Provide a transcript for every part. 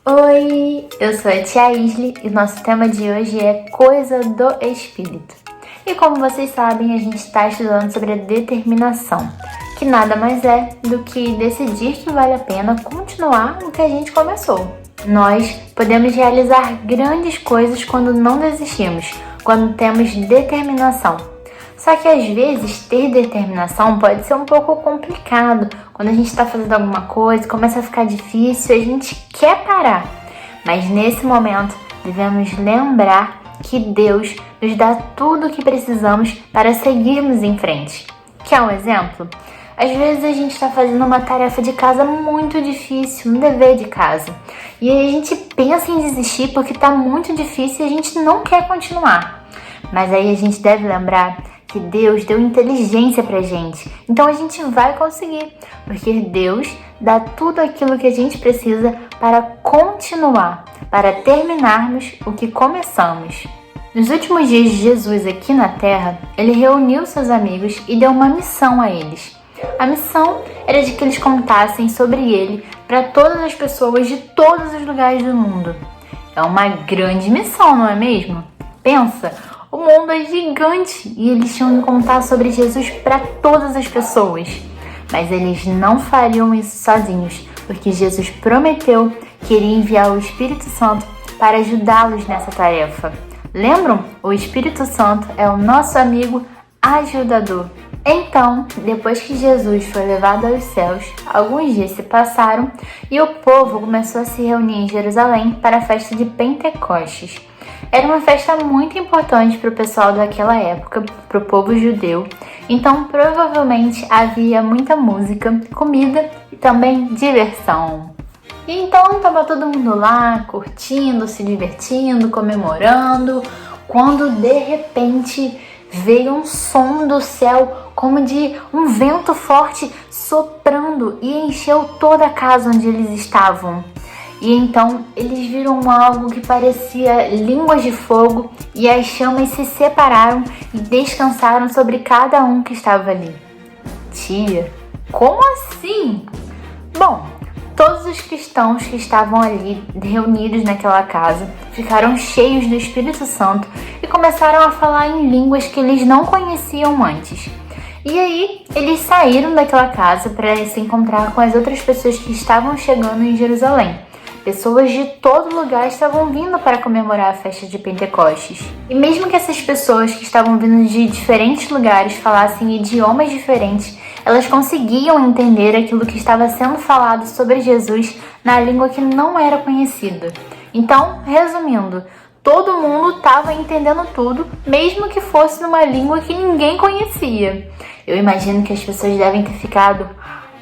Oi, eu sou a Tia Isli e nosso tema de hoje é Coisa do Espírito. E como vocês sabem, a gente está estudando sobre a determinação, que nada mais é do que decidir que vale a pena continuar o que a gente começou. Nós podemos realizar grandes coisas quando não desistimos, quando temos determinação. Só que às vezes ter determinação pode ser um pouco complicado. Quando a gente está fazendo alguma coisa, começa a ficar difícil, a gente quer parar. Mas nesse momento devemos lembrar que Deus nos dá tudo o que precisamos para seguirmos em frente. Quer um exemplo? Às vezes a gente está fazendo uma tarefa de casa muito difícil, um dever de casa. E aí a gente pensa em desistir porque está muito difícil e a gente não quer continuar. Mas aí a gente deve lembrar que Deus deu inteligência pra gente. Então a gente vai conseguir, porque Deus dá tudo aquilo que a gente precisa para continuar, para terminarmos o que começamos. Nos últimos dias de Jesus aqui na Terra, ele reuniu seus amigos e deu uma missão a eles. A missão era de que eles contassem sobre ele para todas as pessoas de todos os lugares do mundo. É uma grande missão, não é mesmo? Pensa, o mundo é gigante e eles tinham que contar sobre Jesus para todas as pessoas. Mas eles não fariam isso sozinhos, porque Jesus prometeu que iria enviar o Espírito Santo para ajudá-los nessa tarefa. Lembram? O Espírito Santo é o nosso amigo ajudador. Então, depois que Jesus foi levado aos céus, alguns dias se passaram e o povo começou a se reunir em Jerusalém para a festa de Pentecostes. Era uma festa muito importante para o pessoal daquela época, para o povo judeu. Então, provavelmente havia muita música, comida e também diversão. E então, estava todo mundo lá, curtindo, se divertindo, comemorando, quando de repente veio um som do céu, como de um vento forte soprando e encheu toda a casa onde eles estavam. E então eles viram algo que parecia línguas de fogo e as chamas se separaram e descansaram sobre cada um que estava ali. Tia, como assim? Bom, todos os cristãos que estavam ali reunidos naquela casa ficaram cheios do Espírito Santo e começaram a falar em línguas que eles não conheciam antes. E aí eles saíram daquela casa para se encontrar com as outras pessoas que estavam chegando em Jerusalém. Pessoas de todo lugar estavam vindo para comemorar a festa de Pentecostes. E mesmo que essas pessoas que estavam vindo de diferentes lugares falassem idiomas diferentes, elas conseguiam entender aquilo que estava sendo falado sobre Jesus na língua que não era conhecida. Então, resumindo, todo mundo estava entendendo tudo, mesmo que fosse numa língua que ninguém conhecia. Eu imagino que as pessoas devem ter ficado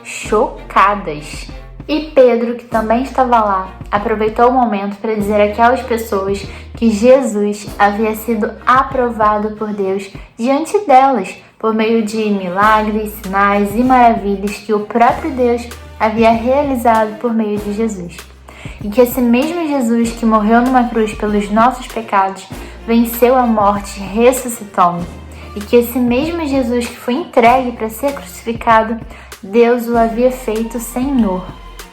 chocadas. E Pedro, que também estava lá, aproveitou o momento para dizer àquelas pessoas que Jesus havia sido aprovado por Deus diante delas, por meio de milagres, sinais e maravilhas que o próprio Deus havia realizado por meio de Jesus. E que esse mesmo Jesus que morreu numa cruz pelos nossos pecados, venceu a morte ressuscitando. E que esse mesmo Jesus que foi entregue para ser crucificado, Deus o havia feito Senhor.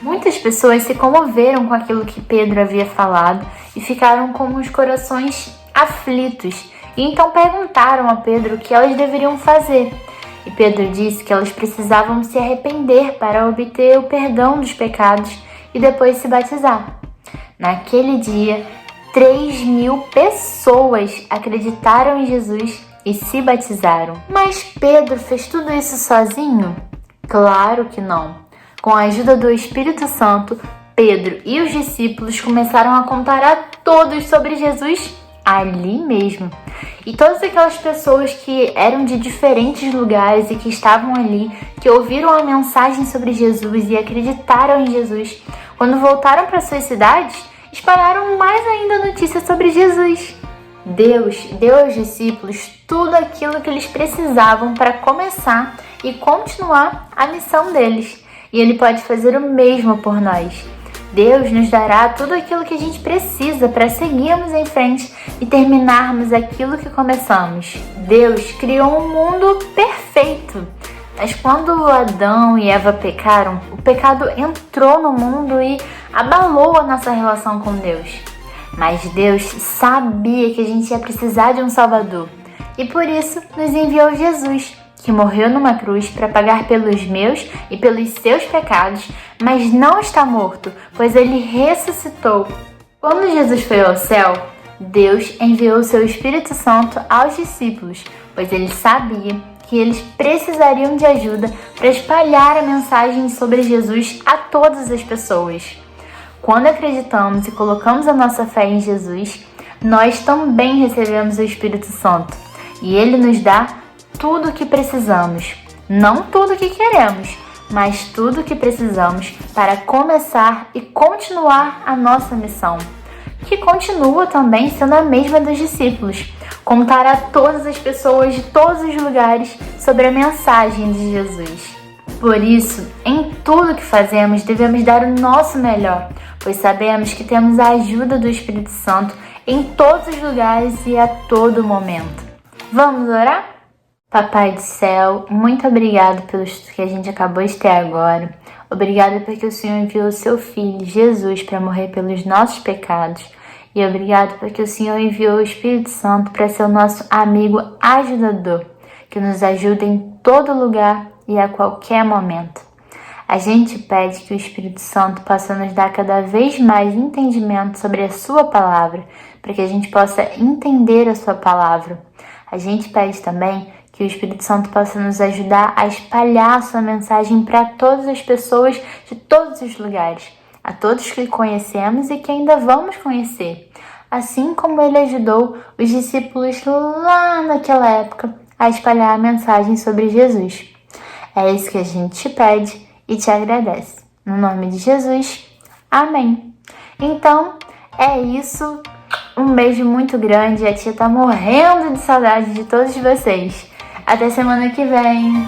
Muitas pessoas se comoveram com aquilo que Pedro havia falado e ficaram com os corações aflitos. E então perguntaram a Pedro o que elas deveriam fazer. E Pedro disse que elas precisavam se arrepender para obter o perdão dos pecados e depois se batizar. Naquele dia, 3.000 pessoas acreditaram em Jesus e se batizaram. Mas Pedro fez tudo isso sozinho? Claro que não. Com a ajuda do Espírito Santo, Pedro e os discípulos começaram a contar a todos sobre Jesus ali mesmo. E todas aquelas pessoas que eram de diferentes lugares e que estavam ali, que ouviram a mensagem sobre Jesus e acreditaram em Jesus, quando voltaram para suas cidades, espalharam mais ainda notícias sobre Jesus. Deus deu aos discípulos tudo aquilo que eles precisavam para começar e continuar a missão deles. E Ele pode fazer o mesmo por nós. Deus nos dará tudo aquilo que a gente precisa para seguirmos em frente e terminarmos aquilo que começamos. Deus criou um mundo perfeito. Mas quando Adão e Eva pecaram, o pecado entrou no mundo e abalou a nossa relação com Deus. Mas Deus sabia que a gente ia precisar de um Salvador. E por isso nos enviou Jesus, que morreu numa cruz para pagar pelos meus e pelos seus pecados, mas não está morto, pois ele ressuscitou. Quando Jesus foi ao céu, Deus enviou o seu Espírito Santo aos discípulos, pois ele sabia que eles precisariam de ajuda para espalhar a mensagem sobre Jesus a todas as pessoas. Quando acreditamos e colocamos a nossa fé em Jesus, nós também recebemos o Espírito Santo e ele nos dá tudo o que precisamos. Não tudo o que queremos, mas tudo o que precisamos para começar e continuar a nossa missão, que continua também sendo a mesma dos discípulos: contar a todas as pessoas de todos os lugares sobre a mensagem de Jesus. Por isso, em tudo que fazemos, devemos dar o nosso melhor, pois sabemos que temos a ajuda do Espírito Santo em todos os lugares e a todo momento. Vamos orar? Papai do céu, muito obrigado pelo estudo que a gente acabou de ter agora. Obrigada porque o Senhor enviou o seu Filho, Jesus, para morrer pelos nossos pecados. E obrigado porque o Senhor enviou o Espírito Santo para ser o nosso amigo ajudador, que nos ajuda em todo lugar e a qualquer momento. A gente pede que o Espírito Santo possa nos dar cada vez mais entendimento sobre a sua palavra, para que a gente possa entender a sua palavra. A gente pede também que o Espírito Santo possa nos ajudar a espalhar a sua mensagem para todas as pessoas de todos os lugares, a todos que conhecemos e que ainda vamos conhecer, assim como ele ajudou os discípulos lá naquela época a espalhar a mensagem sobre Jesus. É isso que a gente te pede e te agradece. No nome de Jesus, amém. Então, é isso. Um beijo muito grande. A tia tá morrendo de saudade de todos vocês. Até semana que vem.